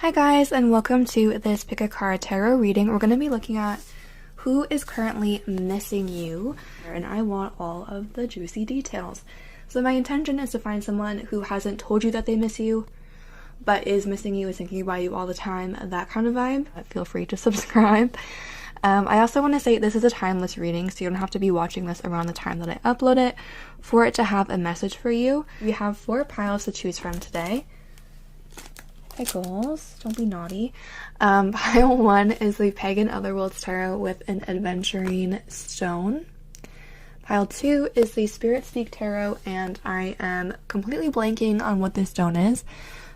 Hi guys, and welcome to this Pick a Card Tarot reading. We're going to be looking at who is currently missing you, and I want all of the juicy details. So my intention is to find someone who hasn't told you that they miss you, but is missing you, is thinking about you all the time, that kind of vibe. Feel free to subscribe. I also want to say this is a timeless reading, so you don't have to be watching this around the time that I upload it for it to have a message for you. We have 4 piles to choose from today. Pickles, don't be naughty. Pile 1 is the Pagan Otherworlds Tarot with an Adventuring Stone. Pile 2 is the Spirit Speak Tarot, and I am completely blanking on what this stone is.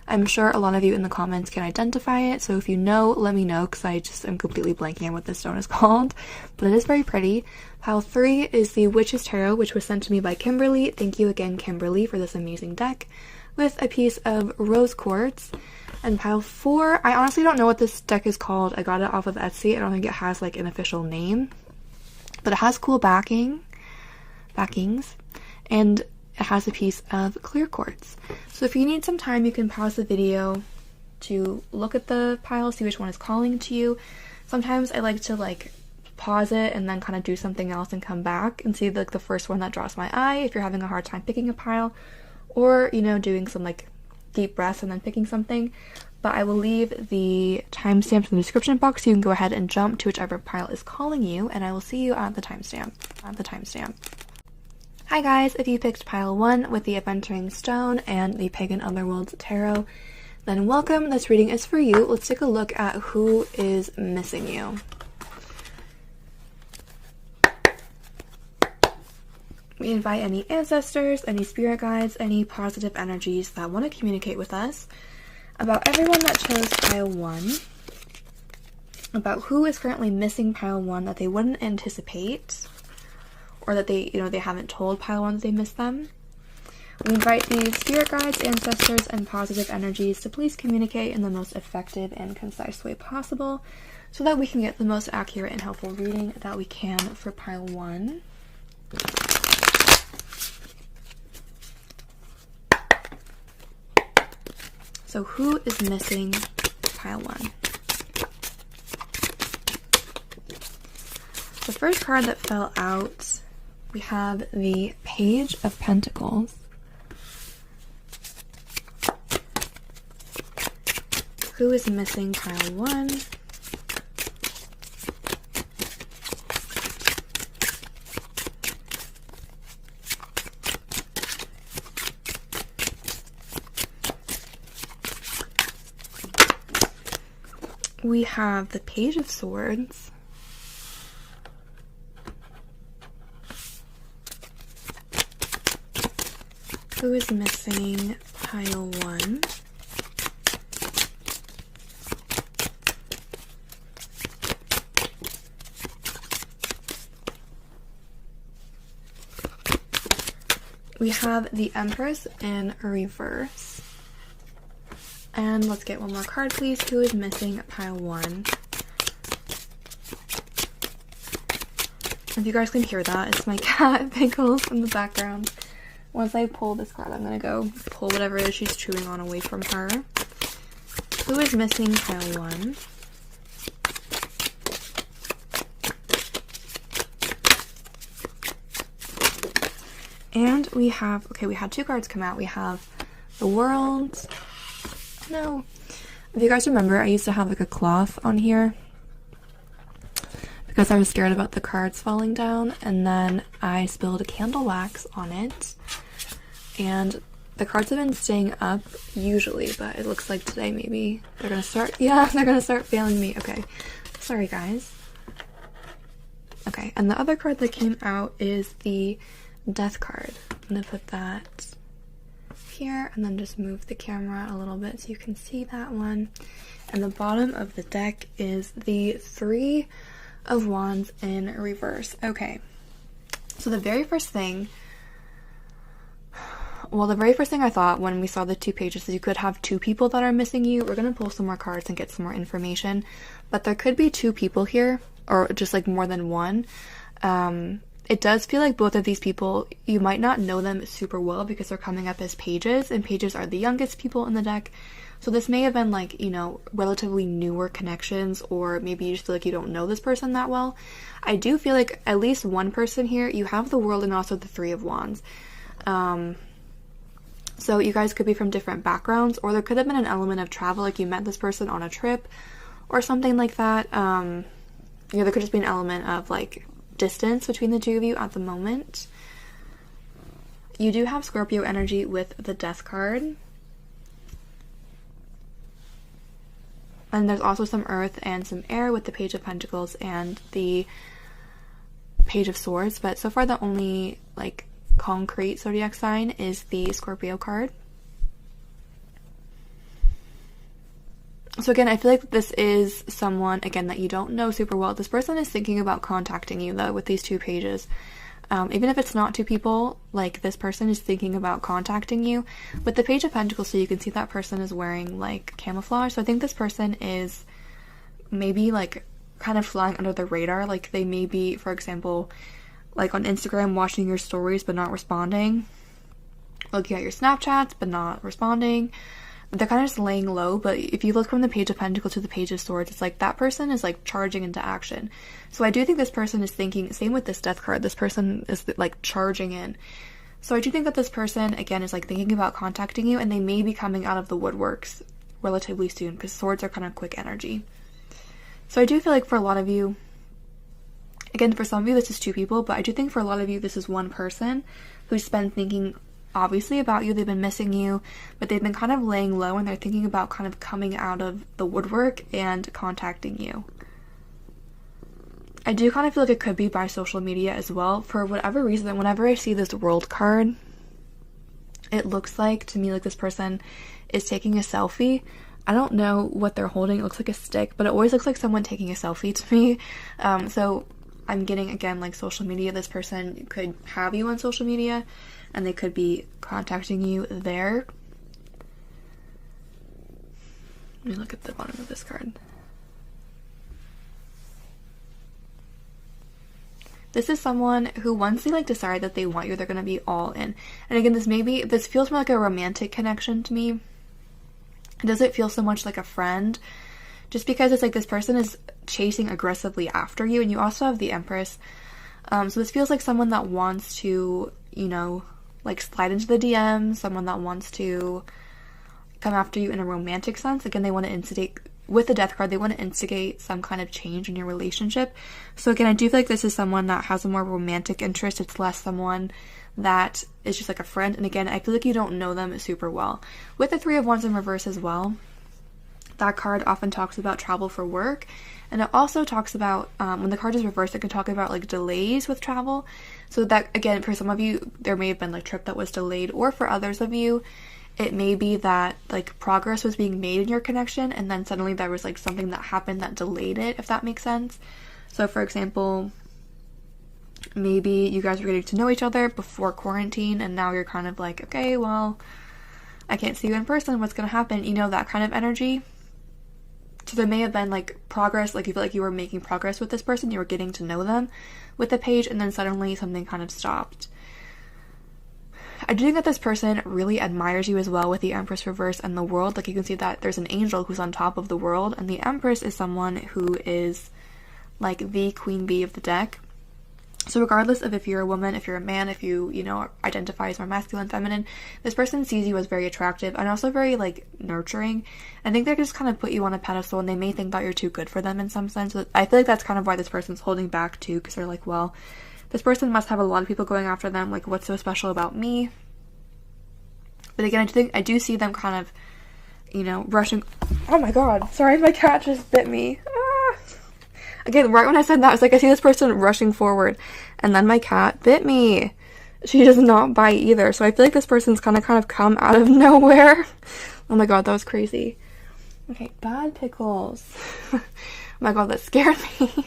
I'm sure a lot of you in the comments can identify it, so if you know, let me know, because I just am completely blanking on what this stone is called, but it is very pretty. Pile 3 is the Witch's Tarot, which was sent to me by Kimberly. Thank you again, Kimberly, for this amazing deck, with a piece of rose quartz. And pile 4, I honestly don't know what this deck is called. I got it off of Etsy. I don't think it has like an official name, but it has cool backings, and it has a piece of clear quartz. So if you need some time, you can pause the video to look at the pile, see which one is calling to you. Sometimes I like to pause it and then kind of do something else and come back and see the first one that draws my eye if you're having a hard time picking a pile, or doing some deep breaths and then picking something. But I will leave the timestamps in the description box so you can go ahead and jump to whichever pile is calling you, and I will see you at the timestamp. Hi guys, if you picked pile 1 with the Adventuring Stone and the Pagan Otherworlds Tarot, then welcome. This reading is for you. Let's take a look at who is missing you. We invite any ancestors, any spirit guides, any positive energies that want to communicate with us about everyone that chose pile 1, about who is currently missing pile 1 that they wouldn't anticipate, or that they haven't told pile 1 that they miss them. We invite the spirit guides, ancestors, and positive energies to please communicate in the most effective and concise way possible so that we can get the most accurate and helpful reading that we can for pile 1. So who is missing pile 1? The first card that fell out, we have the Page of Pentacles. Who is missing pile 1? We have the Page of Swords. Who is missing pile 1? We have the Empress in reverse. And let's get one more card, please. Who is missing pile 1? If you guys can hear that, it's my cat Pickles in the background. Once I pull this card, I'm gonna go pull whatever it is she's chewing on away from her. Who is missing pile 1? And we have, we had 2 cards come out. We have the World. No. If you guys remember, I used to have a cloth on here because I was scared about the cards falling down, and then I spilled candle wax on it, and the cards have been staying up usually, but it looks like today maybe they're gonna start failing me. Okay, sorry guys. Okay, and the other card that came out is the Death card. I'm gonna put that here and then just move the camera a little bit so you can see that one. And the bottom of the deck is the 3 of Wands in reverse. Okay, so the very first thing I thought when we saw the 2 pages is you could have 2 people that are missing you. We're gonna pull some more cards and get some more information, but there could be 2 people here, or just more than one. It does feel like both of these people, you might not know them super well because they're coming up as pages, and pages are the youngest people in the deck. So this may have been like, you know, relatively newer connections, or maybe you just feel like you don't know this person that well. I do feel like at least one person here, you have the World and also the Three of Wands. So you guys could be from different backgrounds, or there could have been an element of travel, like you met this person on a trip or something like that. You know, there could just be an element of like distance between the two of you at the moment. You do have Scorpio energy with the Death card. And there's also some earth and some air with the Page of Pentacles and the Page of Swords. But so far the only like concrete zodiac sign is the Scorpio card. So again, I feel like this is someone, again, that you don't know super well. This person is thinking about contacting you, though, with these two pages. Even if it's not two people, like, this person is thinking about contacting you. With the Page of Pentacles, so you can see that person is wearing, like, camouflage. So I think this person is maybe, like, kind of flying under the radar. Like, they may be, for example, like, on Instagram watching your stories but not responding. Looking at your Snapchats but not responding. They're kind of just laying low, but if you look from the Page of Pentacles to the Page of Swords, it's like that person is like charging into action. So I do think this person is thinking, same with this Death card, this person is like charging in. So I do think that this person, again, is like thinking about contacting you, and they may be coming out of the woodworks relatively soon, because swords are kind of quick energy. So I do feel like for a lot of you, again, for some of you this is two people, but I do think for a lot of you this is one person who's been thinking obviously about you. They've been missing you, but they've been kind of laying low, and they're thinking about kind of coming out of the woodwork and contacting you. I do kind of feel like it could be by social media as well. For whatever reason, whenever I see this World card, it looks like to me like this person is taking a selfie. I don't know what they're holding. It looks like a stick, but it always looks like someone taking a selfie to me. So I'm getting, again, like social media. This person could have you on social media, and they could be contacting you there. Let me look at the bottom of this card. This is someone who, once they like decide that they want you, they're going to be all in. And again, this feels more like a romantic connection to me. It doesn't feel so much like a friend, just because it's like this person is chasing aggressively after you, and you also have the Empress. So this feels like someone that wants to, you know, like slide into the DM, someone that wants to come after you in a romantic sense. Again, they want to instigate, with the Death card, they want to instigate some kind of change in your relationship. So again, I do feel like this is someone that has a more romantic interest. It's less someone that is just like a friend. And again, I feel like you don't know them super well. With the Three of Wands in reverse as well, that card often talks about travel for work. And it also talks about, when the card is reversed, it can talk about like delays with travel. So that, again, for some of you, there may have been like a trip that was delayed, or for others of you, it may be that like progress was being made in your connection, and then suddenly there was like something that happened that delayed it, if that makes sense. So for example, maybe you guys were getting to know each other before quarantine, and now you're kind of like, okay, well, I can't see you in person, what's going to happen? You know, that kind of energy. So there may have been like progress, like you feel like you were making progress with this person, you were getting to know them with the page, and then suddenly something kind of stopped. I do think that this person really admires you as well with the Empress reverse and the World. Like you can see that there's an angel who's on top of the World, and the Empress is someone who is like the queen bee of the deck. So regardless of if you're a woman, if you're a man, if you know, identify as more masculine, feminine, this person sees you as very attractive and also very, like, nurturing. I think they just kind of put you on a pedestal, and they may think that you're too good for them in some sense. I feel like that's kind of why this person's holding back too, because they're like, well, this person must have a lot of people going after them, like, what's so special about me? But again, I do see them kind of, you know, rushing. Oh my god, sorry, my cat just bit me. Again, right when I said that, I was like, I see this person rushing forward, and then my cat bit me. She does not bite either, so I feel like this person's kind of come out of nowhere. Oh my god, that was crazy. Okay, bad pickles. Oh my god, that scared me.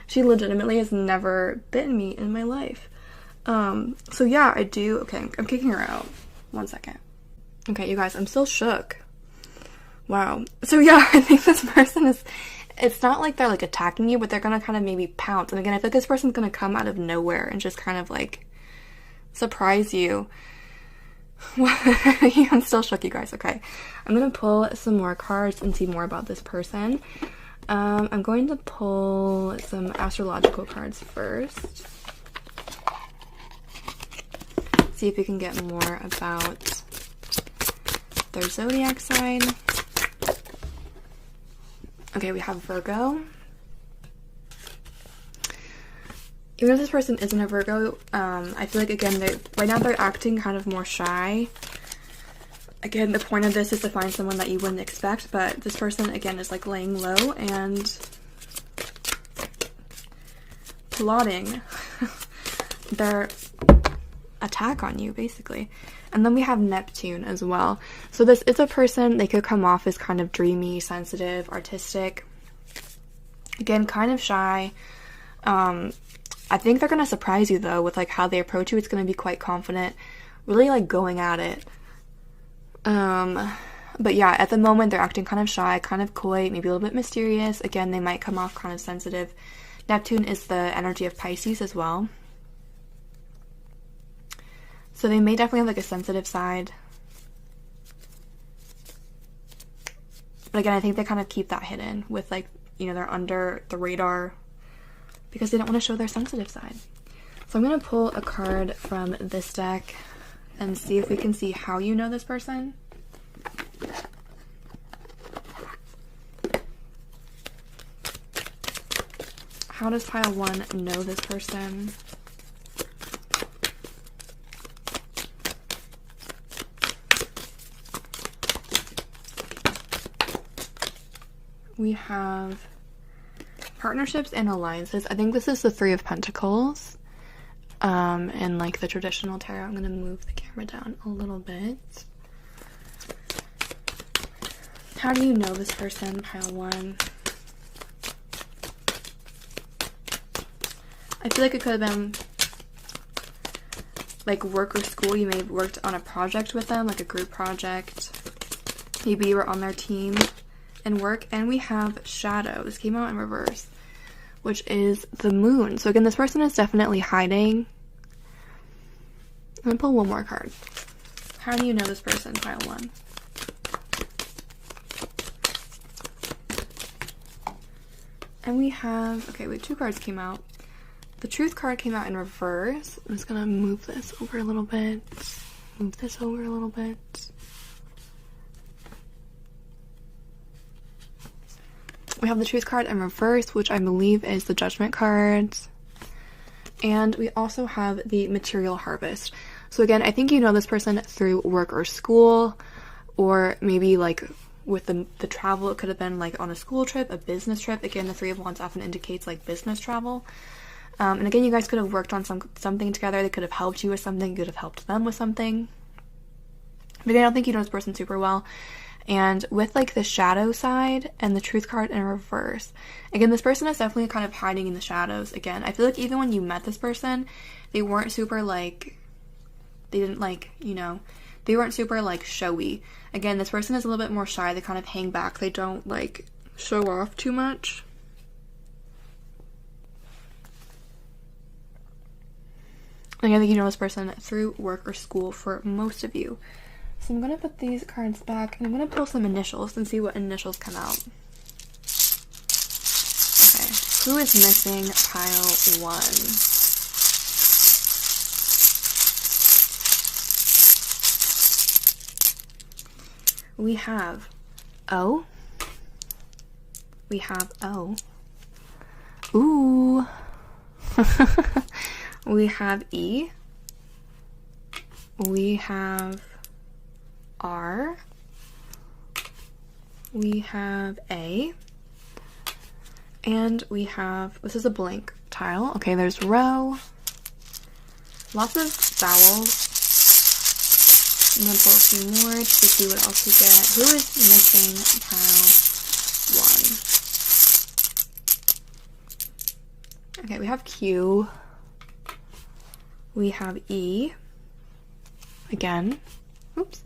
She legitimately has never bitten me in my life. So yeah, I do. Okay, I'm kicking her out. 1 second. Okay, you guys, I'm still shook. Wow. So yeah, I think this person is, it's not like they're like attacking you, but they're gonna kind of maybe pounce. And again, I feel like this person's gonna come out of nowhere and just kind of like surprise you. I'm still shook, you guys. Okay. I'm going to pull some more cards and see more about this person. I'm going to pull some astrological cards first. See if we can get more about their zodiac sign. Okay, we have Virgo. Even if this person isn't a Virgo, I feel like, again, right now they're acting kind of more shy. Again, the point of this is to find someone that you wouldn't expect, but this person, again, is like laying low and plotting their attack on you, basically. And then we have Neptune as well. So this is a person, they could come off as kind of dreamy, sensitive, artistic. Again, kind of shy. I think they're going to surprise you, though, with, like, how they approach you. It's going to be quite confident, really, like, going at it. But yeah, at the moment, they're acting kind of shy, kind of coy, maybe a little bit mysterious. Again, they might come off kind of sensitive. Neptune is the energy of Pisces as well. So they may definitely have, like, a sensitive side. But again, I think they kind of keep that hidden with, like, you know, they're under the radar because they don't want to show their sensitive side. So I'm going to pull a card from this deck and see if we can see how you know this person. How does pile 1 know this person? We have partnerships and alliances. I think this is the 3 of Pentacles. In like the traditional tarot. I'm going to move the camera down a little bit. How do you know this person, pile 1? I feel like it could have been like work or school. You may have worked on a project with them, like a group project. Maybe you were on their team and work. And we have Shadow. This came out in reverse, which is the Moon. So again, this person is definitely hiding. I'm gonna pull one more card. How do you know this person, pile 1? And we have, okay, wait, 2 cards came out. The Truth card came out in reverse. I'm just gonna move this over a little bit. Move this over a little bit. We have the Truth card in reverse, which I believe is the Judgment card. And we also have the Material Harvest. So again, I think you know this person through work or school, or maybe like with the travel. It could have been like on a school trip, a business trip. Again, the 3 of Wands often indicates like business travel. And again, you guys could have worked on something together. They could have helped you with something. You could have helped them with something. But again, I don't think you know this person super well. And with like the Shadow side and the Truth card in reverse, again, this person is definitely kind of hiding in the shadows. Again, I feel like even when you met this person, they weren't super like, they didn't like, you know, they weren't super like showy. Again, this person is a little bit more shy. They kind of hang back. They don't like show off too much. Again, I think you know this person through work or school for most of you. So I'm going to put these cards back and I'm going to pull some initials and see what initials come out. Okay, who is missing pile 1? We have O. We have O. Ooh. We have E. We have R. We have A. And we have, this is a blank tile. Okay, there's row. Lots of vowels. I'm going to pull a few more to see what else we get. Who is missing pile 1? Okay, we have Q. We have E. Again. Oops.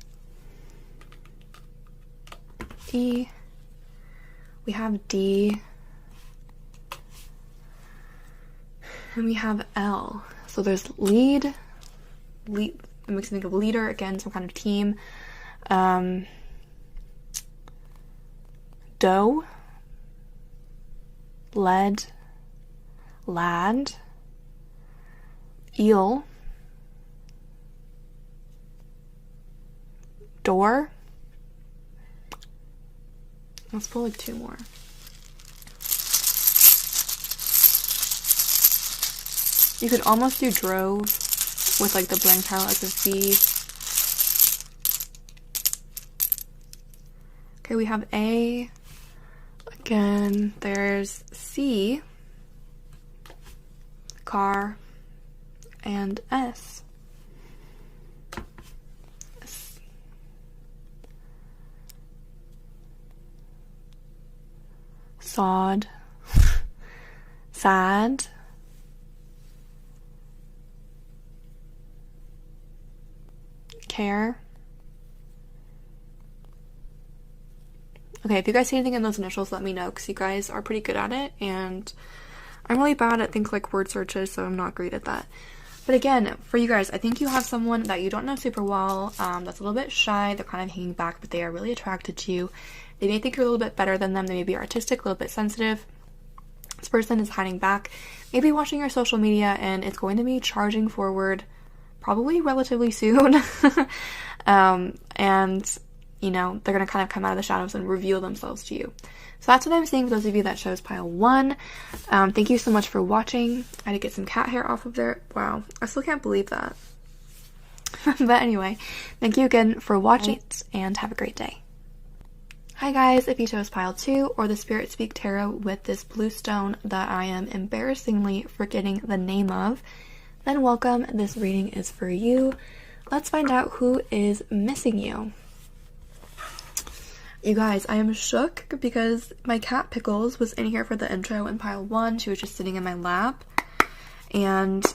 E. We have D. And we have L. So there's lead. It makes me think of leader, again, some kind of team. Doe, lead, lad, eel, door. Let's pull like 2 more. You could almost do drove with like the blank tile as a V. Okay, we have A. Again, there's C, car, and S. Sod, sad, care. Okay, if you guys see anything in those initials, let me know, because you guys are pretty good at it, and I'm really bad at things like word searches, so I'm not great at that. But again, for you guys, I think you have someone that you don't know super well, that's a little bit shy, they're kind of hanging back, but they are really attracted to you. They may think you're a little bit better than them, they may be artistic, a little bit sensitive. This person is hiding back, maybe watching your social media, and it's going to be charging forward probably relatively soon. And you know, they're going to kind of come out of the shadows and reveal themselves to you. So that's what I'm seeing for those of you that chose pile 1. Thank you so much for watching. I had to get some cat hair off of there. Wow, I still can't believe that. But anyway, thank you again for watching, and have a great day. Hi guys, if you chose pile 2 or the Spirit Speak Tarot with this blue stone that I am embarrassingly forgetting the name of, then welcome. This reading is for you. Let's find out who is missing you. You guys, I am shook because my cat Pickles was in here for the intro in pile 1. She was just sitting in my lap, and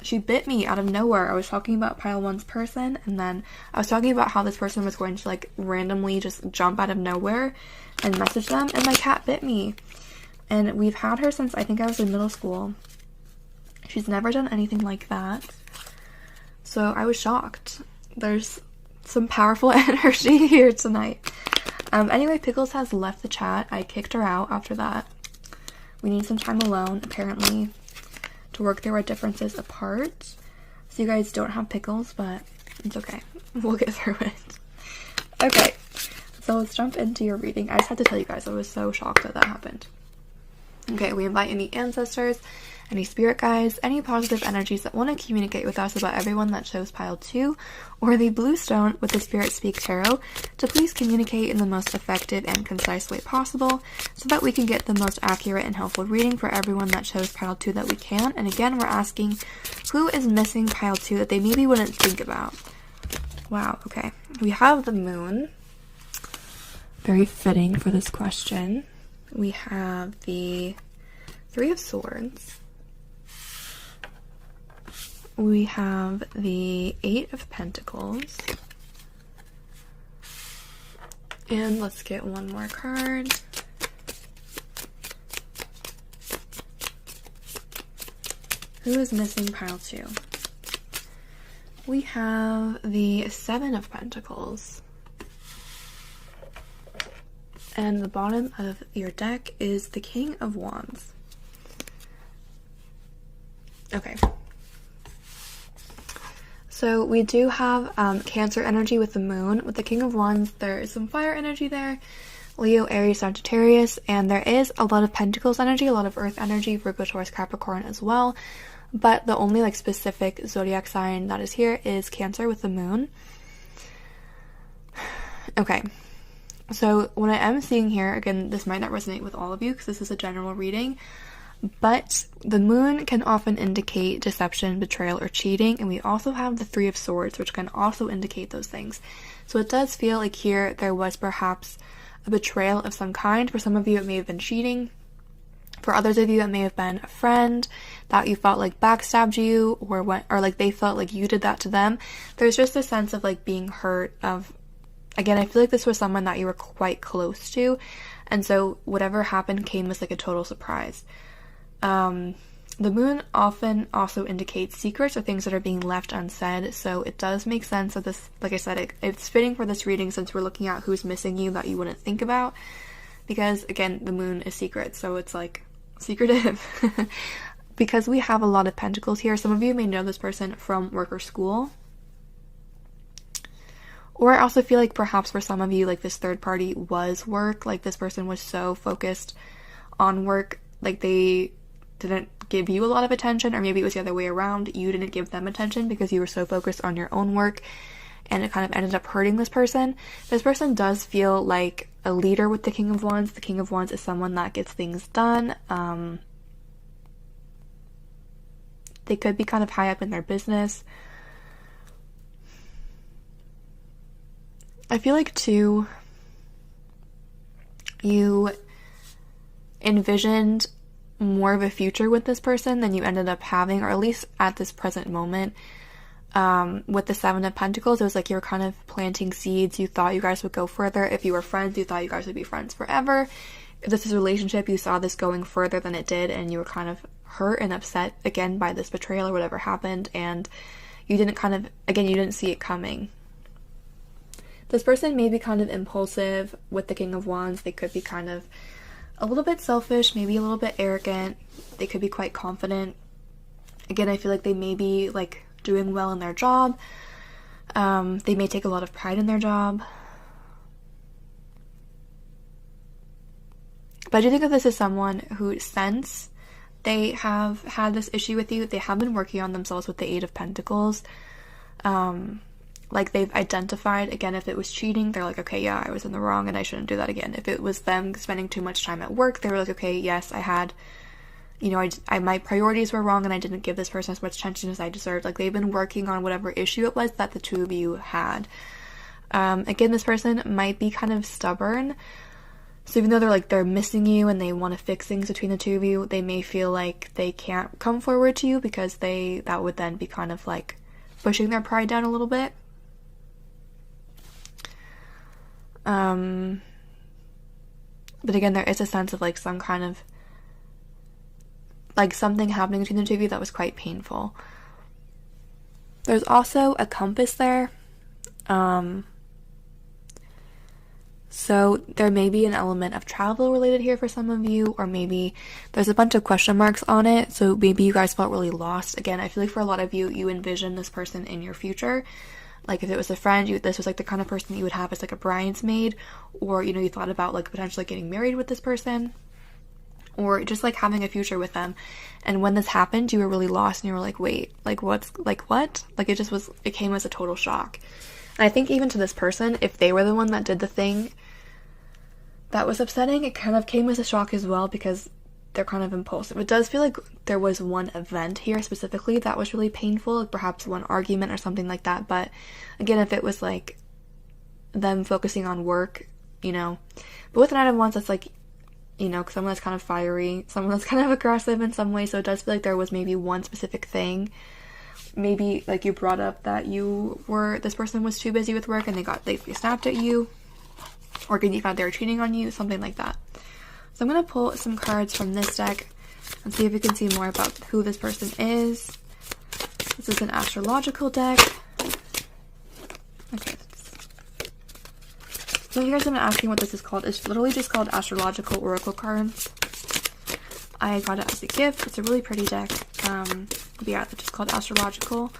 she bit me out of nowhere. I was talking about pile 1's person, and then I was talking about how this person was going to like randomly just jump out of nowhere and message them, and my cat bit me. And we've had her since I think I was in middle school. She's never done anything like that. So I was shocked. There's some powerful energy here tonight. Anyway, Pickles has left the chat. I kicked her out after that. We need some time alone, apparently, to work through our differences apart. So you guys don't have Pickles, but it's okay. We'll get through it. Okay, so let's jump into your reading. I just had to tell you guys, I was so shocked that happened. Okay, we invite any ancestors, any spirit guides, any positive energies that want to communicate with us about everyone that chose pile 2 or the blue stone with the Spirit Speak Tarot to please communicate in the most effective and concise way possible so that we can get the most accurate and helpful reading for everyone that chose pile 2 that we can. And again, we're asking who is missing pile 2 that they maybe wouldn't think about. Wow, okay. We have the moon. Very fitting for this question. We have the 3 of Swords. We have the 8 of Pentacles. And let's get one more card. Who is missing pile 2? We have the 7 of Pentacles. And the bottom of your deck is the King of Wands. Okay. So we do have Cancer energy with the moon. With the King of Wands, there is some fire energy there. Leo, Aries, Sagittarius. And there is a lot of Pentacles energy, a lot of Earth energy, Virgo, Taurus, Capricorn as well. But the only like specific zodiac sign that is here is Cancer with the moon. Okay. So what I am seeing here, again, this might not resonate with all of you because this is a general reading, but the moon can often indicate deception, betrayal, or cheating, and we also have the 3 of Swords, which can also indicate those things. So it does feel like here there was perhaps a betrayal of some kind. For some of you, it may have been cheating. For others of you, it may have been a friend that you felt like backstabbed you, or like they felt like you did that to them. There's just a sense of like being hurt of, again, I feel like this was someone that you were quite close to, and so whatever happened came as like a total surprise. The moon often also indicates secrets or things that are being left unsaid, so it does make sense that this, like I said, it's fitting for this reading since we're looking at who's missing you that you wouldn't think about, because, again, the moon is secret, so it's, like, secretive. Because we have a lot of pentacles here, some of you may know this person from work or school. Or I also feel like perhaps for some of you, like, this third party was work, like, this person was so focused on work, like, they didn't give you a lot of attention, or maybe it was the other way around, you didn't give them attention because you were so focused on your own work, and it kind of ended up hurting this person. This person does feel like a leader with the King of Wands. The King of Wands is someone that gets things done. They could be kind of high up in their business. I feel like, too, you envisioned more of a future with this person than you ended up having, or at least at this present moment. With the Seven of Pentacles, it was like you were kind of planting seeds. You thought you guys would go further. If you were friends, you thought you guys would be friends forever. If this is a relationship, you saw this going further than it did, and you were kind of hurt and upset again by this betrayal or whatever happened, and you didn't you didn't see it coming. This person may be kind of impulsive with the King of Wands. They could be kind of a little bit selfish, maybe a little bit arrogant. They could be quite confident. Again, I feel like they may be, like, doing well in their job. They may take a lot of pride in their job. But I do think that this is someone who, since they have had this issue with you, they have been working on themselves with the Eight of Pentacles. Like, they've identified, again, if it was cheating, they're like, okay, yeah, I was in the wrong and I shouldn't do that again. If it was them spending too much time at work, they were like, okay, yes, I had, you know, my priorities were wrong and I didn't give this person as much attention as I deserved. Like, they've been working on whatever issue it was that the two of you had. Again, this person might be kind of stubborn. So even though they're missing you and they want to fix things between the two of you, they may feel like they can't come forward to you because that would then be kind of like pushing their pride down a little bit. But again, there is a sense of, like, some kind of, like, something happening between the two of you that was quite painful. There's also a compass there. So there may be an element of travel related here for some of you, or maybe there's a bunch of question marks on it, so maybe you guys felt really lost. Again, I feel like for a lot of you, you envision this person in your future. Like, if it was a friend, this was, like, the kind of person that you would have as, like, a bridesmaid, or, you know, you thought about, like, potentially getting married with this person, or just, like, having a future with them. And when this happened, you were really lost, and you were like, wait, like, what? Like, it came as a total shock. And I think even to this person, if they were the one that did the thing that was upsetting, it kind of came as a shock as well, because they're kind of impulsive. It does feel like there was one event here specifically that was really painful, like perhaps one argument or something like that. But again, if it was like them focusing on work, you know. But with the Knight of Wands, that's like, you know, someone that's kind of fiery, someone that's kind of aggressive in some way. So it does feel like there was maybe one specific thing. Maybe, like, you brought up that this person was too busy with work and they snapped at you. Or again, you found they were cheating on you, something like that. So I'm going to pull some cards from this deck and see if we can see more about who this person is. This is an astrological deck. Okay. So you guys have been asking what this is called. It's literally just called astrological oracle cards. I got it as a gift. It's a really pretty deck. But yeah, it's just called astrological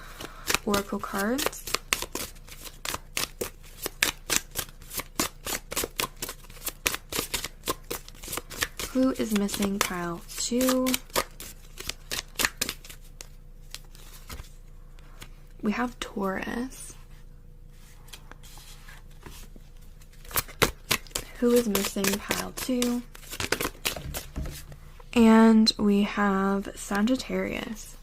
oracle cards. Who is missing pile 2? We have Taurus. Who is missing pile 2? And we have Sagittarius.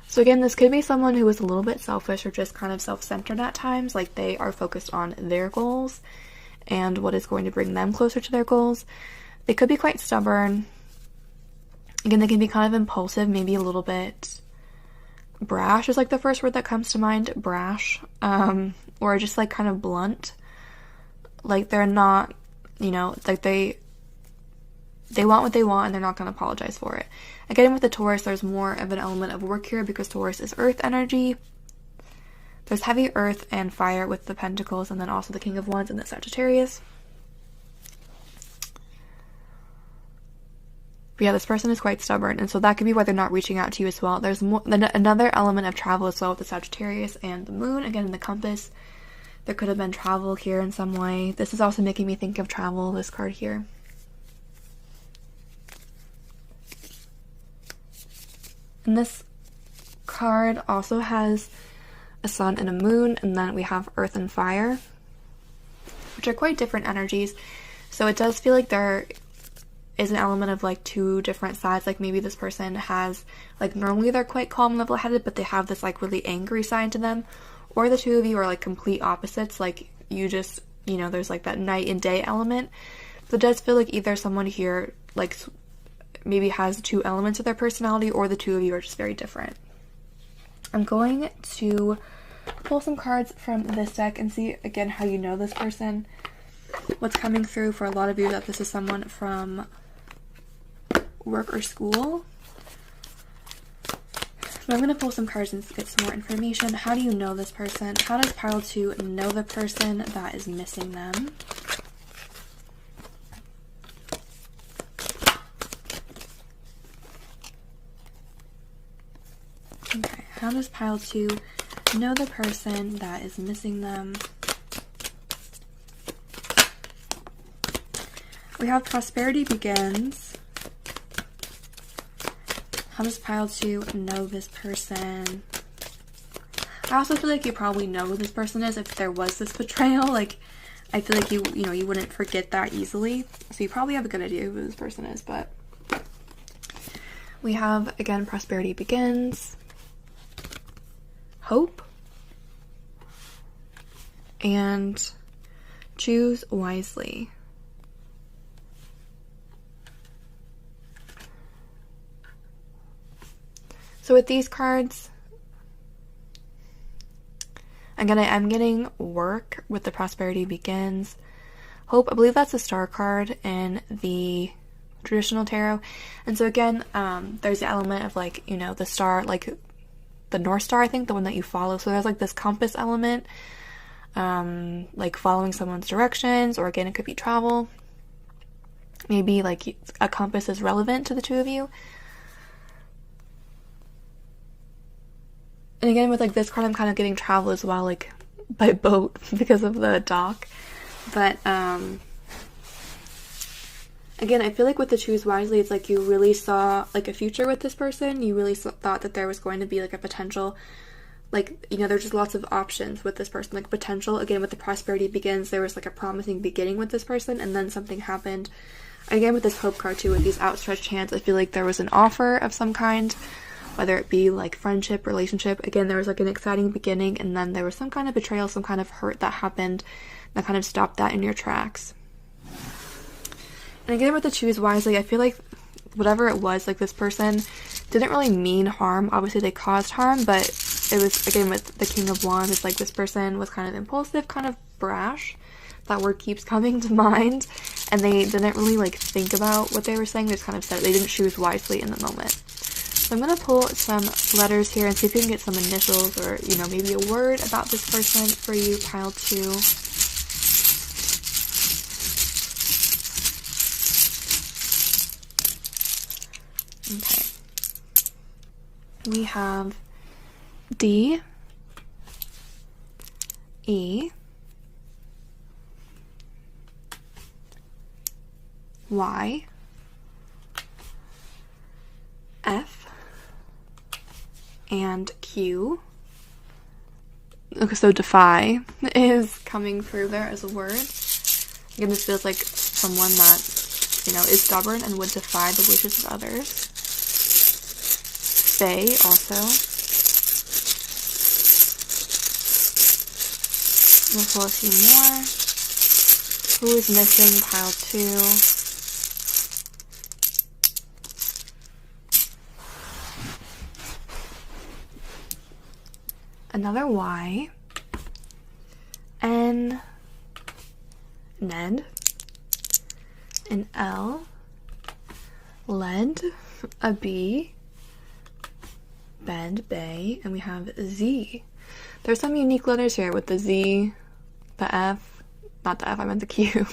So again, this could be someone who is a little bit selfish or just kind of self-centered at times. Like, they are focused on their goals and what is going to bring them closer to their goals. They could be quite stubborn. Again, they can be kind of impulsive, maybe a little bit brash is like the first word that comes to mind, brash, or just like kind of blunt. Like, they're not, you know, like they want what they want and they're not going to apologize for it. Again, with the Taurus, there's more of an element of work here because Taurus is earth energy. There's heavy earth and fire with the Pentacles, and then also the King of Wands and the Sagittarius. But yeah, this person is quite stubborn, and so that could be why they're not reaching out to you as well. There's another element of travel as well with the Sagittarius and the Moon, again in the Compass. There could have been travel here in some way. This is also making me think of travel, this card here. And this card also has a Sun and a Moon, and then we have Earth and Fire, which are quite different energies. So it does feel like there is an element of like two different sides. Like maybe this person has, like, normally they're quite calm and level-headed, but they have this like really angry side to them. Or the two of you are like complete opposites, like you just, you know, there's like that night and day element. So it does feel like either someone here like maybe has two elements of their personality, or the two of you are just very different. I'm going to pull some cards from this deck and see again how you know this person. What's coming through for a lot of you, that this is someone from work or school. So I'm going to pull some cards and get some more information. How do you know this person? How does pile 2 know the person that is missing them? Okay, how does pile 2 know the person that is missing them? We have prosperity begins. How does pile 2 know this person? I also feel like you probably know who this person is if there was this betrayal. Like, I feel like you know, you wouldn't forget that easily. So you probably have a good idea who this person is, but we have, again, prosperity begins, hope, and choose wisely. So with these cards, again, I'm getting work with the prosperity begins. Hope, I believe that's a star card in the traditional tarot. And so again, there's the element of like, you know, the star, like the North Star, I think, the one that you follow. So there's like this compass element, like following someone's directions, or again, it could be travel. Maybe like a compass is relevant to the two of you. And again, with like this card, I'm kind of getting travel as well, like by boat because of the dock. But again, I feel like with the choose wisely, it's like you really saw like a future with this person. You really thought that there was going to be like a potential, like, you know, there's just lots of options with this person, like potential. Again, with the prosperity begins, there was like a promising beginning with this person, and then something happened. Again, with this hope card too, with these outstretched hands, I feel like there was an offer of some kind, whether it be like friendship, relationship. Again, there was like an exciting beginning, and then there was some kind of betrayal, some kind of hurt that happened that kind of stopped that in your tracks. And again, with the choose wisely, I feel like whatever it was, like this person didn't really mean harm. Obviously they caused harm, but it was, again, with the King of Wands, it's like this person was kind of impulsive, kind of brash. That word keeps coming to mind, and they didn't really like think about what they were saying. They just kind of said it. They didn't choose wisely in the moment. So I'm going to pull some letters here and see if we can get some initials, or, you know, maybe a word about this person for you, pile 2. Okay. We have D, E, Y, F, and Q. Okay, so defy is coming through there as a word. Again, this feels like someone that, you know, is stubborn and would defy the wishes of others. Fae also. We'll pull a few more. Who is missing? Pile 2. Another Y, N, Ned, an L, Lead, a B, bend, bay, and we have Z. There's some unique letters here with the Z, the F, not the F, I meant the Q.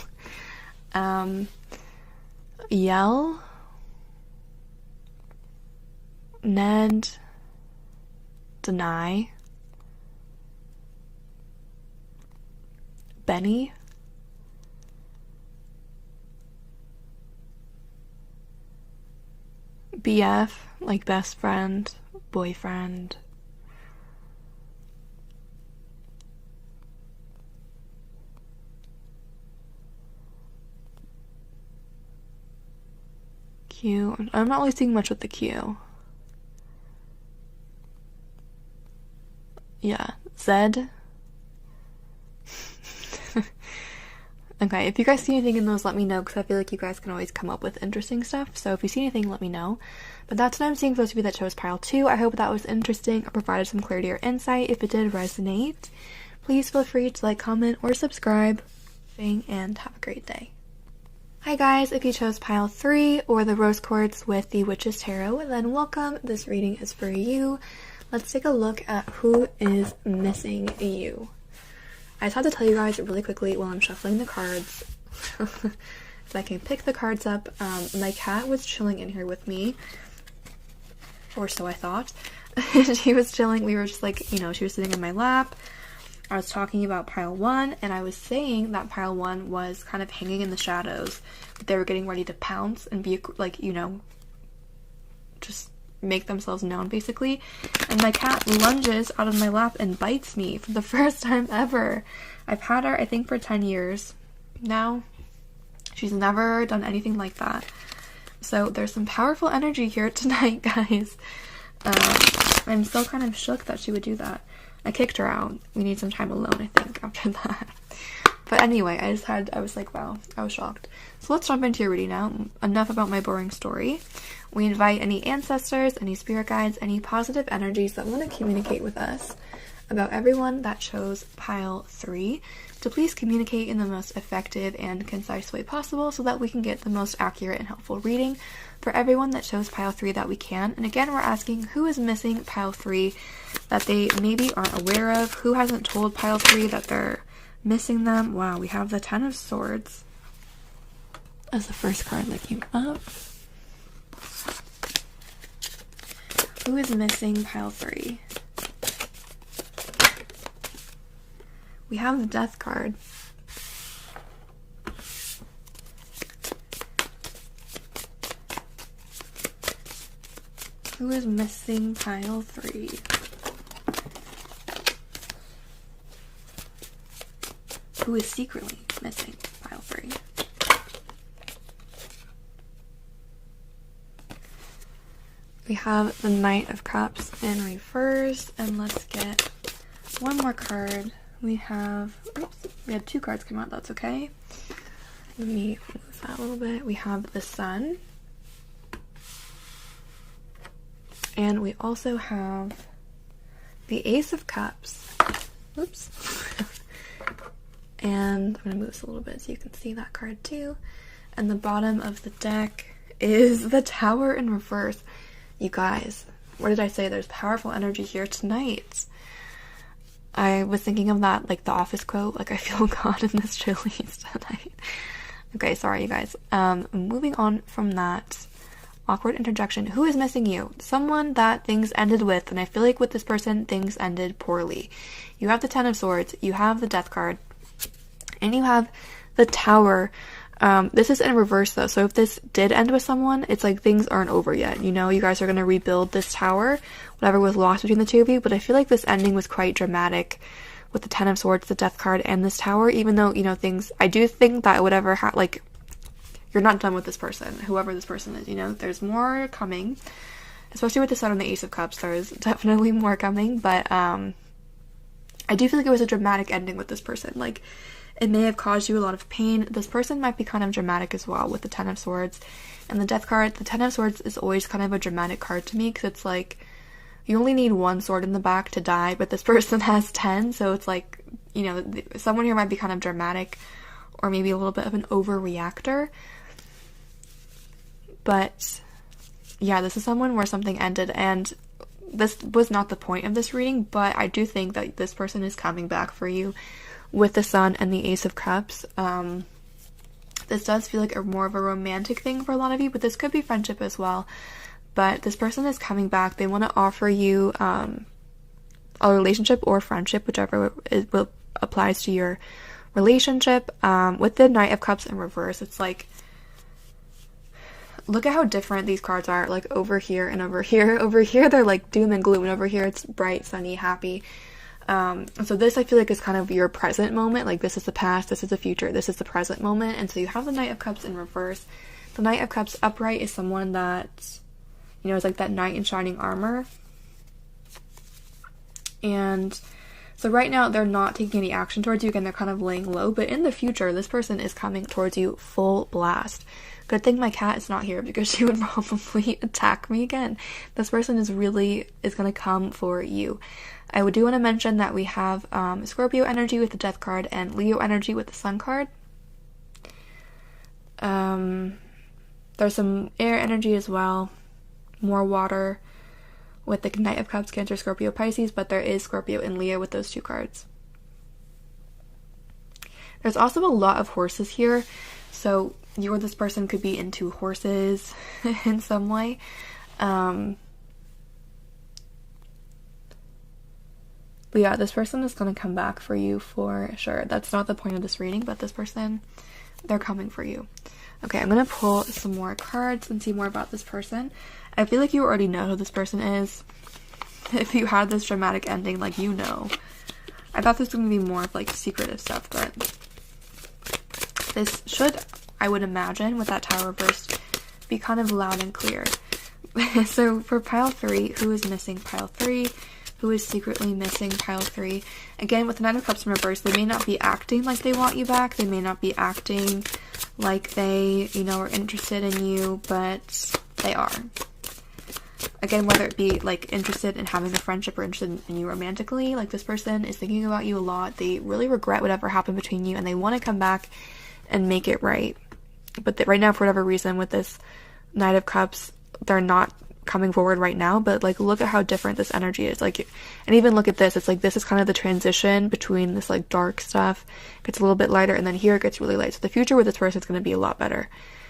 Yell, Ned, deny, Benny, BF, like best friend, boyfriend, Q. I'm not really seeing much with the Q. Yeah, Z. Okay, if you guys see anything in those, let me know, because I feel like you guys can always come up with interesting stuff. So if you see anything, let me know. But that's what I'm seeing for those of you that chose pile 2. I hope that was interesting or provided some clarity or insight. If it did resonate, please feel free to like, comment, or subscribe. And have a great day. Hi guys, if you chose pile 3 or the rose quartz with the Witch's Tarot, then welcome. This reading is for you. Let's take a look at who is missing you. I just have to tell you guys really quickly while I'm shuffling the cards, so I can pick the cards up. My cat was chilling in here with me, or so I thought. She was chilling. We were just like, you know, she was sitting in my lap. I was talking about pile 1, and I was saying that pile 1 was kind of hanging in the shadows. They were getting ready to pounce and be like, you know, just make themselves known basically. And my cat lunges out of my lap and bites me for the first time ever. I've had her I think for 10 years now. She's never done anything like that. So there's some powerful energy here tonight, guys. I'm still kind of shook that she would do that. I kicked her out. We need some time alone, I think, after that. But anyway, I was like, wow, I was shocked. So let's jump into your reading now. Enough about my boring story. We invite any ancestors, any spirit guides, any positive energies that want to communicate with us about everyone that chose pile 3 to please communicate in the most effective and concise way possible so that we can get the most accurate and helpful reading for everyone that chose pile 3 that we can. And again, we're asking who is missing pile 3 that they maybe aren't aware of, who hasn't told pile 3 that they're missing them. Wow, we have the 10 of Swords as the first card that came up. Who is missing pile 3? We have the Death card. Who is missing pile 3? Who is secretly missing pile 3? We have the Knight of Cups in reverse, and let's get one more card. We had 2 cards come out, that's okay. Let me move that a little bit. We have the Sun. And we also have the Ace of Cups. Oops. And I'm going to move this a little bit so you can see that card too. And the bottom of the deck is the Tower in reverse. You guys, what did I say? There's powerful energy here tonight. I was thinking of that, like the Office quote, like I feel God in this Chili's tonight. Okay, sorry you guys. Moving on from that awkward interjection. Who is missing you? Someone that things ended with, and I feel like with this person, things ended poorly. You have the 10 of Swords, you have the Death card, and you have the Tower. This is in reverse though, so if this did end with someone, it's like things aren't over yet. You know, you guys are going to rebuild this tower, whatever was lost between the two of you, but I feel like this ending was quite dramatic with the 10 of Swords, the Death card, and this Tower, even though, you know, things, I do think that whatever, like, you're not done with this person, whoever this person is, you know, there's more coming, especially with the Sun and the Ace of Cups, there's definitely more coming, but, I do feel like it was a dramatic ending with this person, like, it may have caused you a lot of pain. This person might be kind of dramatic as well with the 10 of Swords. And the Death card, the 10 of Swords is always kind of a dramatic card to me because it's like, you only need 1 sword in the back to die, but this person has 10, so it's like, you know, someone here might be kind of dramatic or maybe a little bit of an overreactor. But yeah, this is someone where something ended, and this was not the point of this reading, but I do think that this person is coming back for you with the Sun and the Ace of Cups. This does feel like more of a romantic thing for a lot of you, but this could be friendship as well. But this person is coming back. They want to offer you a relationship or friendship, whichever applies to your relationship. With the Knight of Cups in reverse, it's like, look at how different these cards are, like over here and over here. Over here they're like doom and gloom, and over here it's bright, sunny, happy. So this, I feel like, is kind of your present moment. Like, this is the past, this is the future, this is the present moment. And so you have the Knight of Cups in reverse. The Knight of Cups upright is someone that, you know, is like that knight in shining armor. And so right now they're not taking any action towards you. Again, they're kind of laying low, but in the future this person is coming towards you full blast. Good thing my cat is not here, because she would probably attack me again. This person is going to come for you. I do want to mention that we have Scorpio energy with the Death card and Leo energy with the Sun card. There's some air energy as well. More water with the Knight of Cups, Cancer, Scorpio, Pisces, but there is Scorpio and Leo with those two cards. There's also a lot of horses here, so you or this person could be into horses in some way. But yeah, this person is going to come back for you for sure. That's not the point of this reading, but this person, they're coming for you. Okay, I'm going to pull some more cards and see more about this person. I feel like you already know who this person is. If you had this dramatic ending, like, you know. I thought this was going to be more of, like, secretive stuff, but this should, I would imagine, with that Tower reversed, be kind of loud and clear. So for pile 3, who is missing pile 3? Who is secretly missing pile 3? Again, with the Knight of Cups in reverse, they may not be acting like they want you back. They may not be acting like they, you know, are interested in you, but they are. Again, whether it be, like, interested in having a friendship or interested in you romantically, like, this person is thinking about you a lot. They really regret whatever happened between you, and they want to come back and make it right. But right now, for whatever reason, with this Knight of Cups, they're not coming forward right now. But, like, look at how different this energy is. Like, and even look at this. It's like, this is kind of the transition between this, like, dark stuff. It gets a little bit lighter, and then here it gets really light. So the future with this person is going to be a lot better.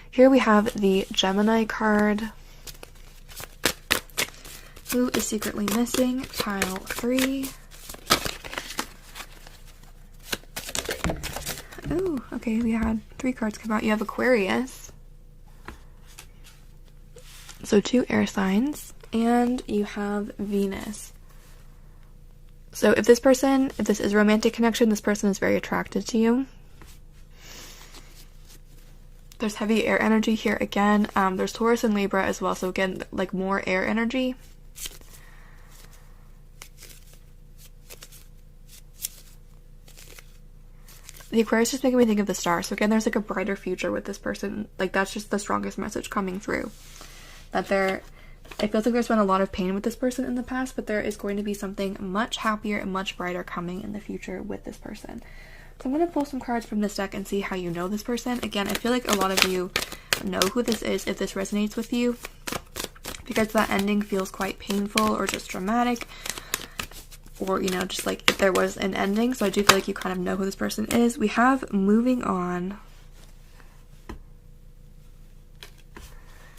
Here we have the Gemini card. Who is secretly missing pile 3? Oh, okay, we had 3 cards come out. You have Aquarius. So 2 air signs. And you have Venus. So if this is a romantic connection, this person is very attracted to you. There's heavy air energy here again. There's Taurus and Libra as well. So again, like, more air energy. The Aquarius is making me think of the star. So again, there's like a brighter future with this person. Like, that's just the strongest message coming through. That it feels like there's been a lot of pain with this person in the past, but there is going to be something much happier and much brighter coming in the future with this person. So I'm going to pull some cards from this deck and see how you know this person. Again, I feel like a lot of you know who this is if this resonates with you, because that ending feels quite painful or just dramatic. Or, you know, just like if there was an ending. So I do feel like you kind of know who this person is. We have moving on.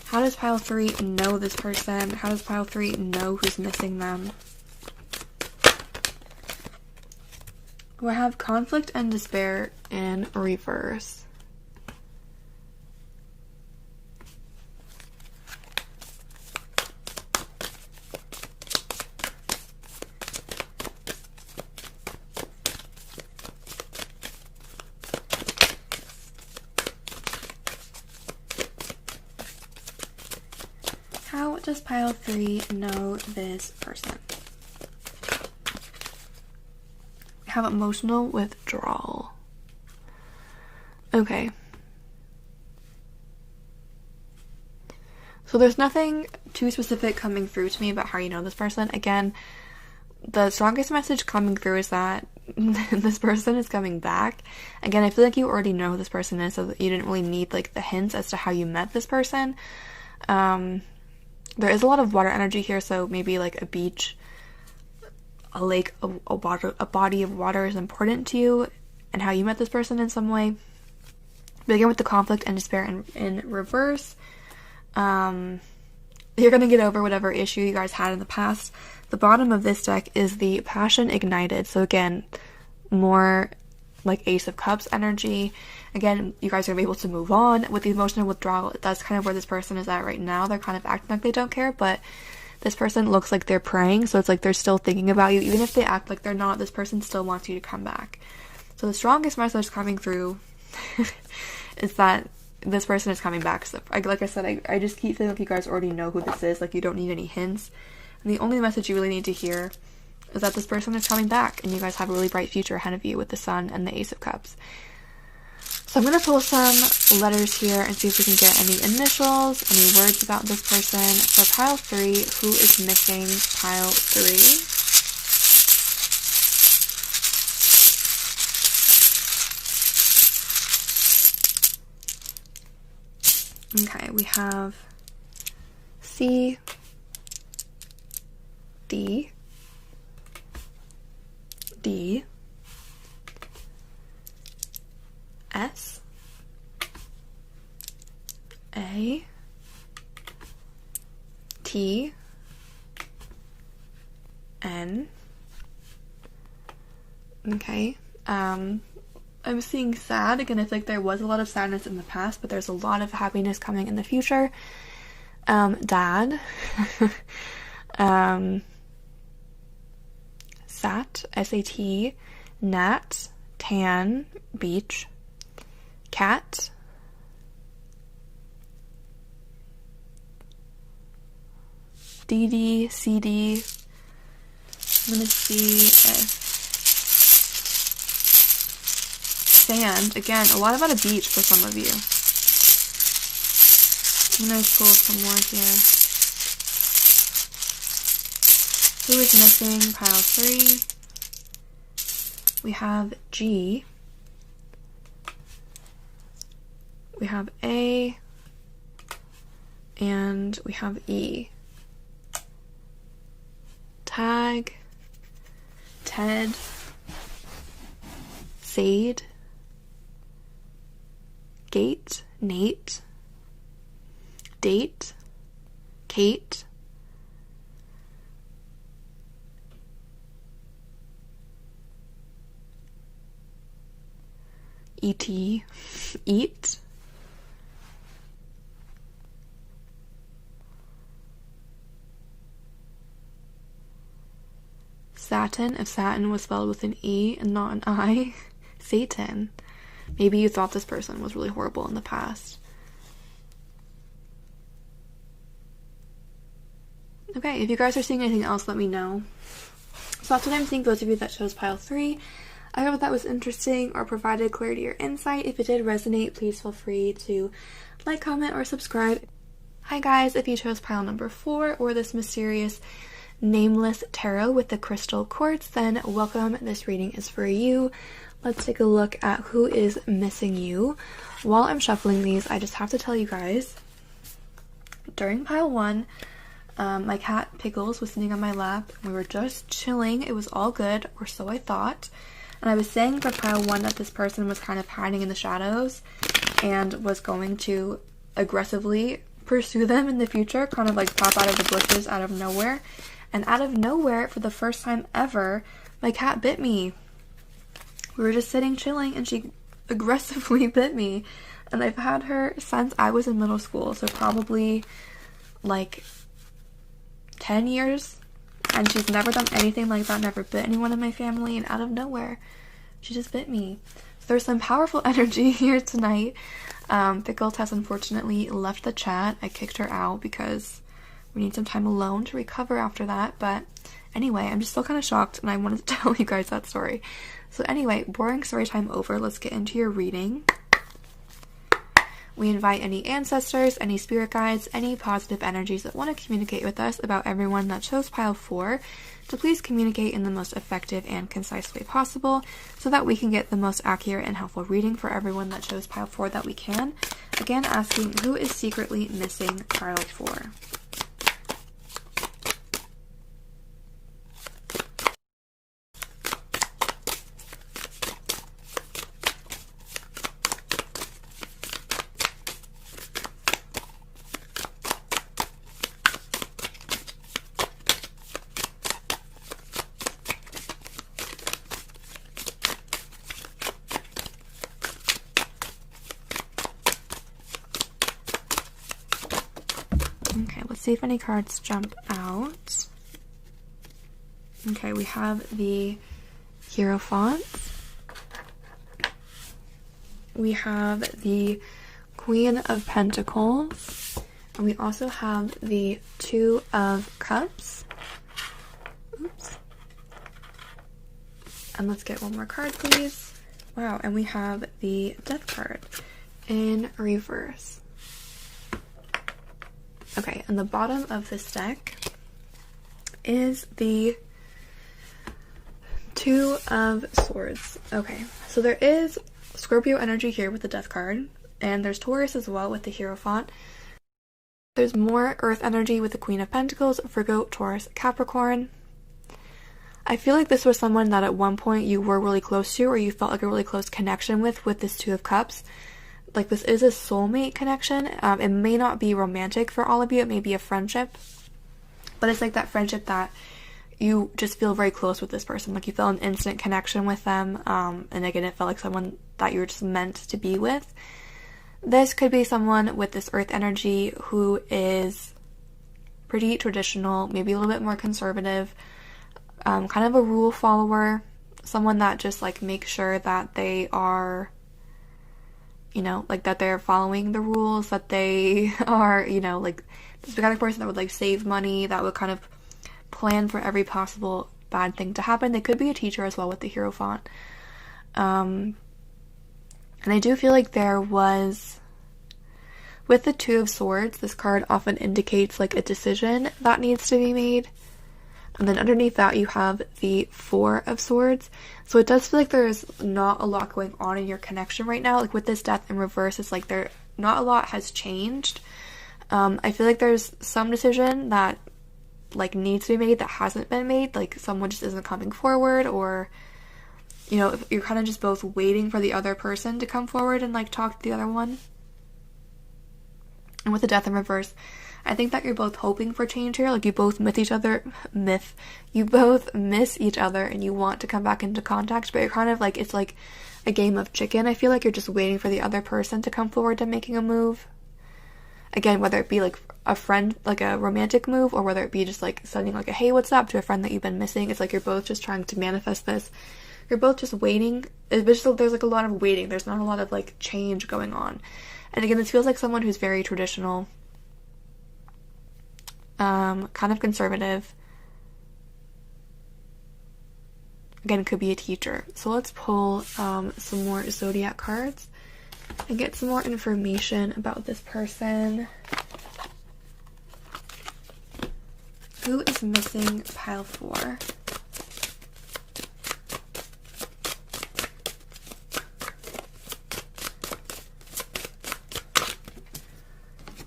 How does pile 3 know this person? How does pile 3 know who's missing them? We have conflict and despair in reverse. How does pile 3 know this person? We have emotional withdrawal. Okay. So there's nothing too specific coming through to me about how you know this person. Again, the strongest message coming through is that this person is coming back. Again, I feel like you already know who this person is, so that you didn't really need, like, the hints as to how you met this person. There is a lot of water energy here, so maybe like a beach, a lake, a body of water is important to you, and how you met this person in some way. But again, with the conflict and despair in reverse, you're going to get over whatever issue you guys had in the past. The bottom of this deck is the passion ignited. So again, more like Ace of Cups energy. Again, you guys are able to move on. With the emotional withdrawal, that's kind of where this person is at right now. They're kind of acting like they don't care, but this person looks like they're praying. So it's like they're still thinking about you. Even if they act like they're not, this person still wants you to come back. So the strongest message coming through is that this person is coming back. So, like I said, I just keep feeling like you guys already know who this is. Like, you don't need any hints. And the only message you really need to hear is that this person is coming back, and you guys have a really bright future ahead of you with the Sun and the Ace of Cups. So I'm going to pull some letters here and see if we can get any initials, any words about this person. For pile 3, who is missing pile 3? Okay, we have C, D, D, S, A, T, N. Okay, I'm seeing sad. Again, I feel like there was a lot of sadness in the past, but there's a lot of happiness coming in the future. Dad. Sat, S-A-T, Nat, Tan, Beach, Cat, DD, CD. I'm gonna see if sand. Again, a lot about a beach for some of you. I'm gonna pull some more here. Who is missing? Pile 3. We have G. We have A. And we have E. Tag. Ted. Sade. Gate. Nate. Date. Kate. E.T. Eat. Satin, if satin was spelled with an E and not an I. Satan. Maybe you thought this person was really horrible in the past. Okay, if you guys are seeing anything else, let me know. So that's what I'm seeing, those of you that chose pile 3. I hope that was interesting or provided clarity or insight. If it did resonate, please feel free to like, comment, or subscribe. Hi guys, if you chose pile number 4 or this mysterious nameless tarot with the crystal quartz, then welcome. This reading is for you. Let's take a look at who is missing you. While I'm shuffling these, I just have to tell you guys, during pile 1, my cat Pickles was sitting on my lap. We were just chilling. It was all good, or so I thought. And I was saying for pile 1 that this person was kind of hiding in the shadows and was going to aggressively pursue them in the future, kind of like pop out of the bushes out of nowhere. And out of nowhere, for the first time ever, my cat bit me. We were just sitting chilling and she aggressively bit me. And I've had her since I was in middle school, so probably like 10 years. And she's never done anything like that, never bit anyone in my family, and out of nowhere, she just bit me. So there's some powerful energy here tonight. Pickles has unfortunately left the chat. I kicked her out because we need some time alone to recover after that. But anyway, I'm just still kind of shocked, and I wanted to tell you guys that story. So anyway, boring story time over. Let's get into your reading. We invite any ancestors, any spirit guides, any positive energies that want to communicate with us about everyone that chose pile 4 to please communicate in the most effective and concise way possible so that we can get the most accurate and helpful reading for everyone that chose pile 4 that we can. Again, asking who is secretly missing pile 4. Okay, let's see if any cards jump out. Okay, we have the Hierophant. We have the Queen of Pentacles. And we also have the Two of Cups. Oops. And let's get one more card, please. Wow, and we have the Death card in reverse. Okay, and the bottom of this deck is the Two of Swords. Okay, so there is Scorpio energy here with the Death card, and there's Taurus as well with the Hierophant. There's more Earth energy with the Queen of Pentacles, Virgo, Taurus, Capricorn. I feel like this was someone that at one point you were really close to, or you felt like a really close connection with this Two of Cups. Like, this is a soulmate connection. It may not be romantic for all of you. It may be a friendship. But it's like that friendship that you just feel very close with this person. Like, you felt an instant connection with them. And again, it felt like someone that you were just meant to be with. This could be someone with this Earth energy who is pretty traditional, maybe a little bit more conservative, kind of a rule follower. Someone that just, like, makes sure that they are, you know, like, that they're following the rules, that they are, you know, like, this kind of person that would, like, save money, that would kind of plan for every possible bad thing to happen. They could be a teacher as well with the Hierophant. And I do feel like there was, with the Two of Swords, this card often indicates, like, a decision that needs to be made. And then underneath that, you have the Four of Swords. So it does feel like there's not a lot going on in your connection right now. Like, with this Death in reverse, it's like not a lot has changed. I feel like there's some decision that, like, needs to be made that hasn't been made. Like, someone just isn't coming forward, or, you know, if you're kind of just both waiting for the other person to come forward and, like, talk to the other one. And with the Death in reverse, I think that you're both hoping for change here. Like, you both miss each other, and you want to come back into contact, but you're kind of like, it's like a game of chicken. I feel like you're just waiting for the other person to come forward to making a move. Again, whether it be like a friend, like a romantic move, or whether it be just like sending like a hey, what's up to a friend that you've been missing. It's like you're both just trying to manifest this. You're both just waiting. There's like a lot of waiting. There's not a lot of like change going on. And again, this feels like someone who's very traditional, kind of conservative. Again, could be a teacher. So let's pull some more zodiac cards and get some more information about this person. Who is missing pile 4?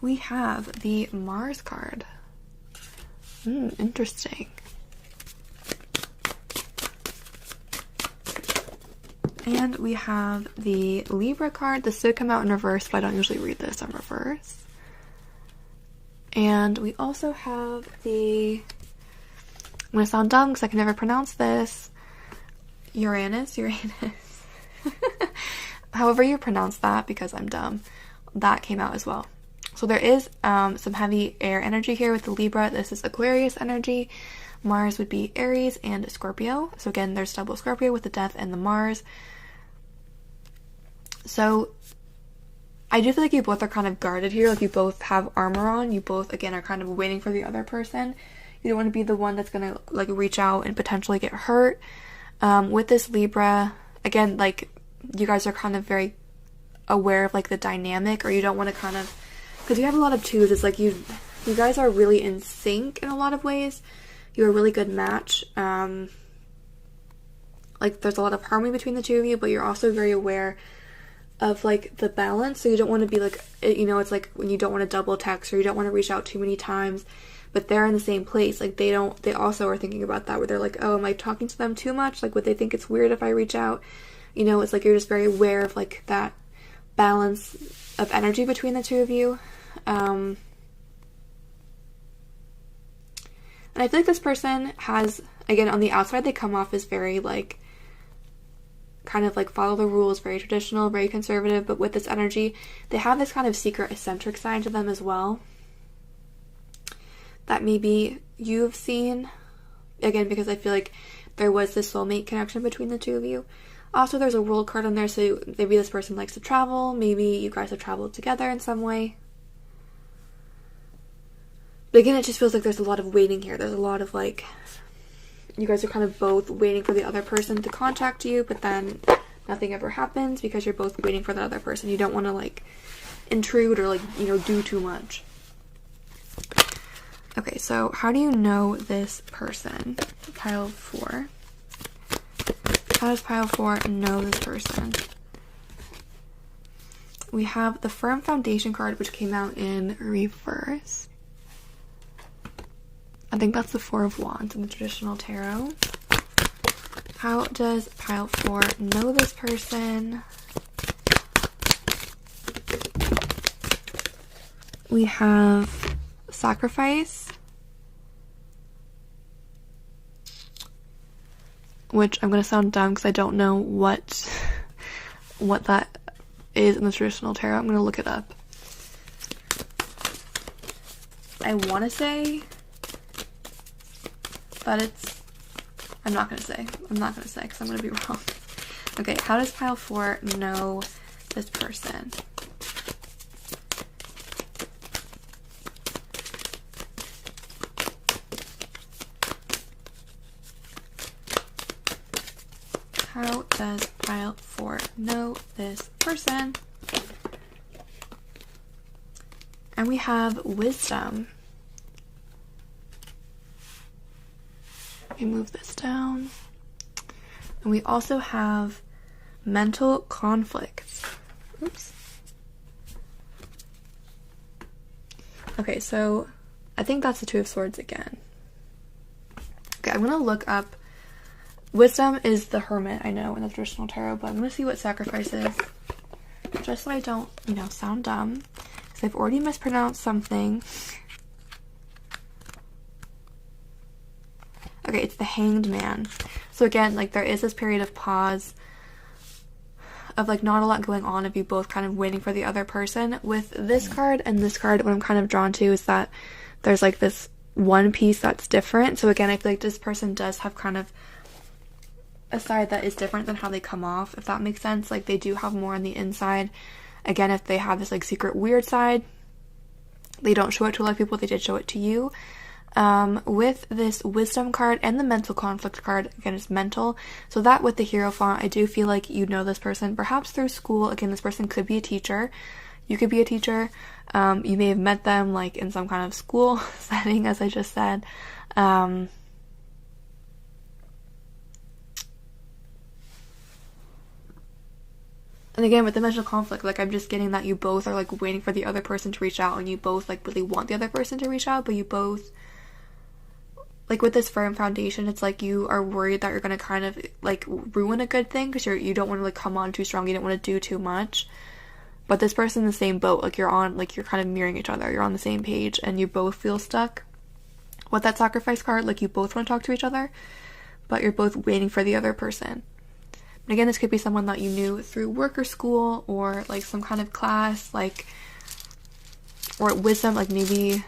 We have the Mars card. Interesting. And we have the Libra card. This did come out in reverse, but I don't usually read this in reverse. And we also have the, I'm going to sound dumb because I can never pronounce this, Uranus. However you pronounce that, because I'm dumb, that came out as well. So there is some heavy air energy here with the Libra. This is Aquarius energy. Mars would be Aries and Scorpio. So again, there's double Scorpio with the Death and the Mars. So I do feel like you both are kind of guarded here. Like, you both have armor on. You both, again, are kind of waiting for the other person. You don't want to be the one that's going to, like, reach out and potentially get hurt. With this Libra, again, like, you guys are kind of very aware of like the dynamic, or you don't want to kind of, because you have a lot of twos, it's like you guys are really in sync in a lot of ways. You're a really good match. Like there's a lot of harmony between the two of you, but you're also very aware of like the balance. So you don't want to be like, you know, it's like when you don't want to double text, or you don't want to reach out too many times, but they're in the same place. Like they also are thinking about that, where they're like, oh, am I talking to them too much? Like would they think it's weird if I reach out? You know, it's like you're just very aware of like that balance of energy between the two of you. And I feel like this person has, again, on the outside, they come off as very, like, kind of, like, follow the rules, very traditional, very conservative, but with this energy, they have this kind of secret eccentric side to them as well, that maybe you've seen, again, because I feel like there was this soulmate connection between the two of you. Also, there's a world card on there, so maybe this person likes to travel, maybe you guys have traveled together in some way. But again, it just feels like there's a lot of waiting here. There's a lot of, like, you guys are kind of both waiting for the other person to contact you, but then nothing ever happens because you're both waiting for the other person. You don't want to, like, intrude or, like, you know, do too much. Okay, so how do you know this person? Pile 4. How does pile 4 know this person? We have the Firm Foundation card, which came out in reverse. I think that's the 4 of Wands in the traditional tarot. How does pile 4 know this person? We have Sacrifice, which I'm going to sound dumb because I don't know what that is in the traditional tarot. I'm going to look it up. I want to say but I'm not going to say because I'm going to be wrong. Okay, how does pile 4 know this person? How does pile 4 know this person? And we have Wisdom. Let me move this down. And we also have Mental Conflicts. Oops. Okay, so I think that's the Two of Swords again. Okay, I'm going to look up. Wisdom is the Hermit, I know, in the traditional tarot, but I'm going to see what Sacrifice is. Just so I don't, you know, sound dumb. Because I've already mispronounced something. Okay, it's the Hanged Man. So again, like, there is this period of pause of, like, not a lot going on of you both kind of waiting for the other person. With this card and this card, what I'm kind of drawn to is that there's, like, this one piece that's different. So again, I feel like this person does have kind of a side that is different than how they come off, if that makes sense. Like, they do have more on the inside. Again, if they have this, like, secret weird side, they don't show it to a lot of people. They did show it to you. With this Wisdom card and the Mental Conflict card, again, it's mental. So that with the Hero font, I do feel like you know this person, perhaps through school. Again, this person could be a teacher. You could be a teacher. You may have met them, like, in some kind of school setting, as I just said. And again, with the mental conflict, like, I'm just getting that you both are, like, waiting for the other person to reach out, and you both, like, really want the other person to reach out, but you both, like, with this Firm Foundation, it's like you are worried that you're going to kind of, like, ruin a good thing, because you don't want to, like, come on too strong, you don't want to do too much. But this person in the same boat, like, you're kind of mirroring each other, you're on the same page, and you both feel stuck. With that Sacrifice card, like, you both want to talk to each other, but you're both waiting for the other person. And again, this could be someone that you knew through work or school, or, like, some kind of class, like, or Wisdom, like, maybe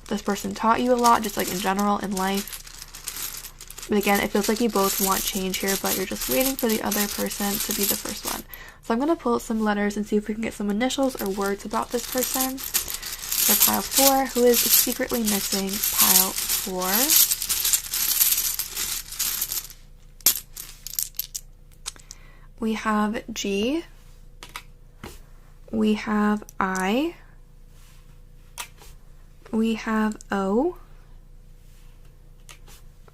this person taught you a lot, just, like, in general, in life. But again, it feels like you both want change here, but you're just waiting for the other person to be the first one. So I'm going to pull some letters and see if we can get some initials or words about this person. For pile 4, who is secretly missing pile 4? We have G, We have I. We have O.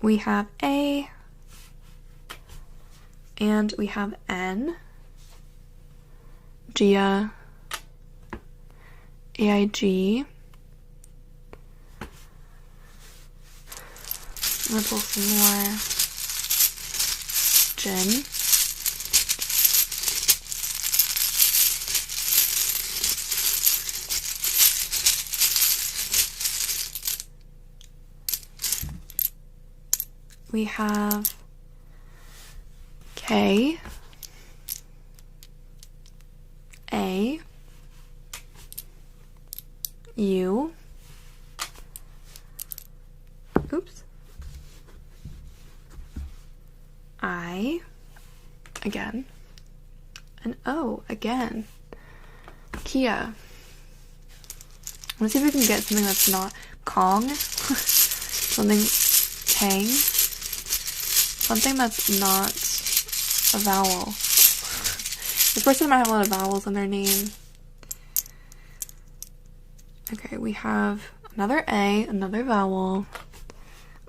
We have A. And we have N. Gia. AIG. I'm gonna pull some more. Jen. We have K, A, U, oops, I, again, and O, again, Kia. Let's see if we can get something that's not Kong, something Kang, something that's not a vowel. This person might have a lot of vowels in their name. Okay, we have another A, another vowel.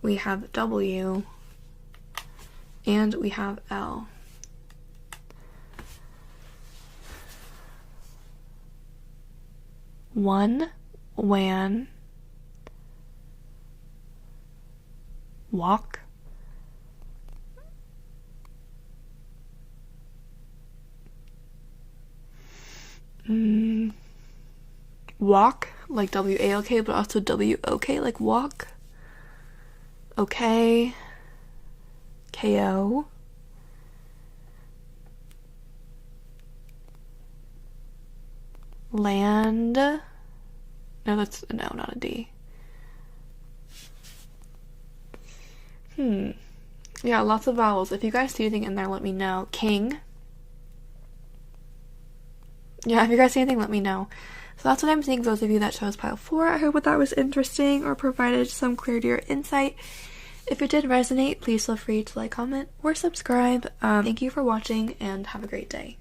We have W. And we have L. One, wan, walk, walk, like W-A-L-K, but also W-O-K, like walk. Okay. K-O. Land. No, that's a no, not a D. Yeah, lots of vowels. If you guys see anything in there, let me know. King. Yeah, if you guys see anything, let me know. So that's what I'm seeing for those of you that chose pile 4. I hope that was interesting or provided some clarity or insight. If it did resonate, please feel free to like, comment, or subscribe. Thank you for watching, and have a great day.